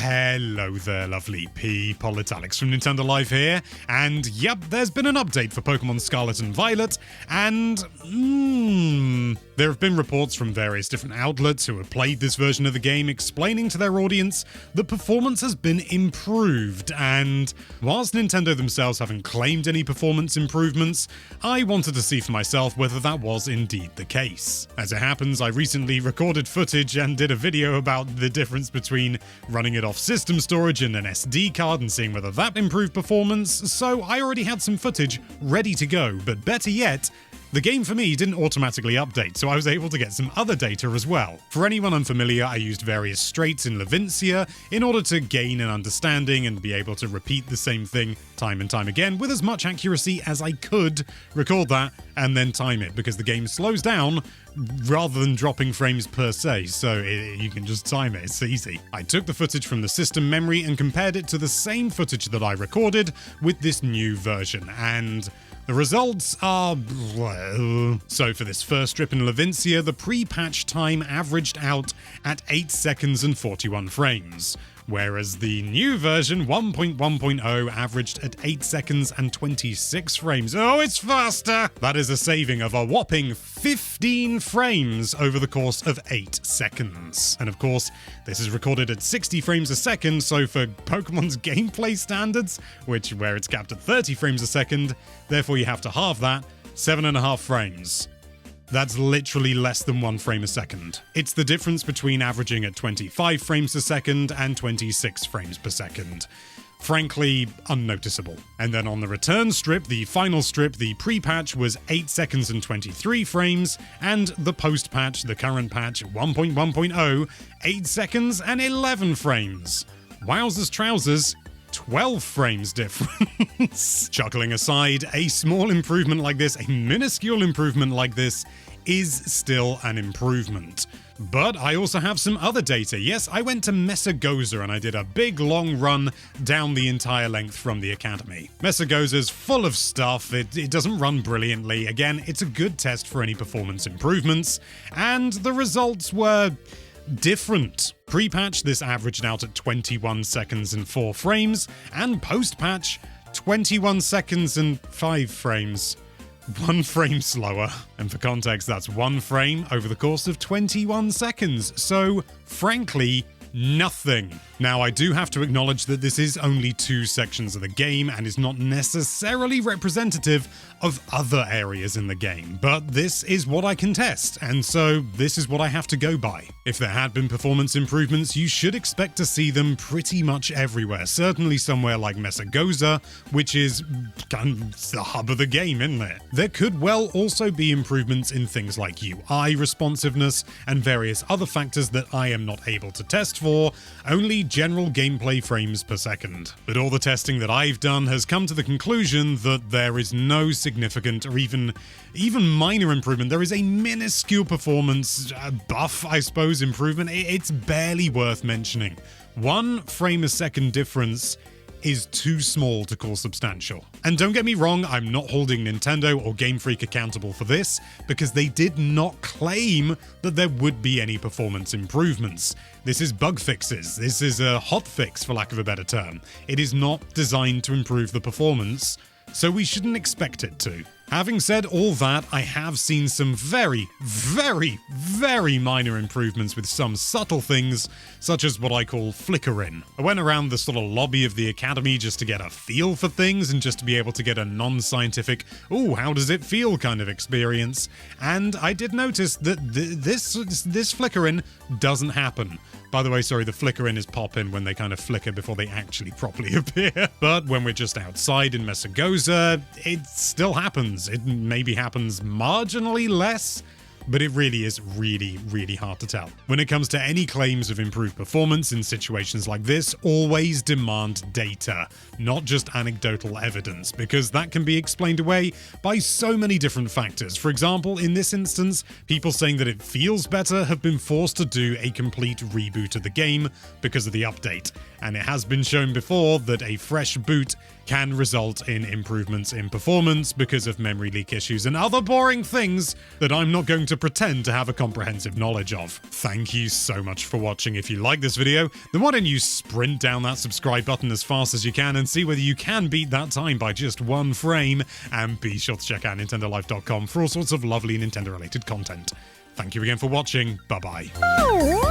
Hello there, lovely people. It's Alex from Nintendo Live here, and yep, there's been an update for Pokemon Scarlet and Violet, and there have been reports from various different outlets who have played this version of the game explaining to their audience that performance has been improved, and whilst Nintendo themselves haven't claimed any performance improvements, I wanted to see for myself whether that was indeed the case. As it happens, I recently recorded footage and did a video about the difference between running it off system storage and an SD card and seeing whether that improved performance, so I already had some footage ready to go, but better yet, the game for me didn't automatically update, so I was able to get some other data as well. For anyone unfamiliar, I used various straits in Levincia in order to gain an understanding and be able to repeat the same thing time and time again with as much accuracy as I could, record that, and then time it, because the game slows down rather than dropping frames per se, so you can just time it, it's easy. I took the footage from the system memory and compared it to the same footage that I recorded with this new version, and the results are well. So for this first trip in Levincia, the pre-patch time averaged out at 8 seconds and 41 frames, whereas the new version 1.1.0 averaged at 8 seconds and 26 frames. Oh, it's faster! That is a saving of a whopping 15 frames over the course of 8 seconds. And of course, this is recorded at 60 frames a second, so for Pokemon's gameplay standards, where it's capped at 30 frames a second, therefore you have to halve that, 7.5 frames. That's literally less than 1 frame a second. It's the difference between averaging at 25 frames a second and 26 frames per second. Frankly, unnoticeable. And then on the return strip, the final strip, the pre-patch was 8 seconds and 23 frames, and the post-patch, the current patch, 1.1.0, 8 seconds and 11 frames. Wowzers trousers, 12 frames difference. Chuckling aside, a small improvement like this, a minuscule improvement like this, is still an improvement. But I also have some other data. Yes, I went to Mesagoza and I did a big long run down the entire length from the Academy. Mesagoza's full of stuff, it doesn't run brilliantly. Again, it's a good test for any performance improvements, and the results were different. Pre-patch, this averaged out at 21 seconds and 4 frames, and post-patch, 21 seconds and 5 frames. 1 frame slower. And for context, that's 1 frame over the course of 21 seconds. So, frankly, nothing. Now, I do have to acknowledge that this is only 2 sections of the game and is not necessarily representative of other areas in the game, but this is what I can test, and so this is what I have to go by. If there had been performance improvements, you should expect to see them pretty much everywhere, certainly somewhere like Mesagoza, which is the hub of the game, isn't it? There could well also be improvements in things like UI responsiveness and various other factors that I am not able to test for, only general gameplay frames per second. But all the testing that I've done has come to the conclusion that there is no significant or even minor improvement. There is a minuscule performance buff, I suppose, improvement. It's barely worth mentioning. 1 frame a second difference is too small to call substantial. And don't get me wrong, I'm not holding Nintendo or Game Freak accountable for this, because they did not claim that there would be any performance improvements. This is bug fixes. This is a hot fix, for lack of a better term. It is not designed to improve the performance, so we shouldn't expect it to. Having said all that, I have seen some very, very, very minor improvements with some subtle things, such as what I call flickering. I went around the sort of lobby of the Academy just to get a feel for things and just to be able to get a non-scientific, ooh, how does it feel kind of experience, and I did notice that this flickering doesn't happen. By the way, sorry, the flickering is pop-in when they kind of flicker before they actually properly appear. But when we're just outside in Mesagoza, it still happens. It maybe happens marginally less, but it really is really, really hard to tell. When it comes to any claims of improved performance in situations like this, always demand data, not just anecdotal evidence, because that can be explained away by so many different factors. For example, in this instance, people saying that it feels better have been forced to do a complete reboot of the game because of the update, and it has been shown before that a fresh boot can result in improvements in performance because of memory leak issues and other boring things that I'm not going to pretend to have a comprehensive knowledge of. Thank you so much for watching. If you like this video, then why don't you sprint down that subscribe button as fast as you can and see whether you can beat that time by just 1 frame, and be sure to check out NintendoLife.com for all sorts of lovely Nintendo-related content. Thank you again for watching. Bye-bye.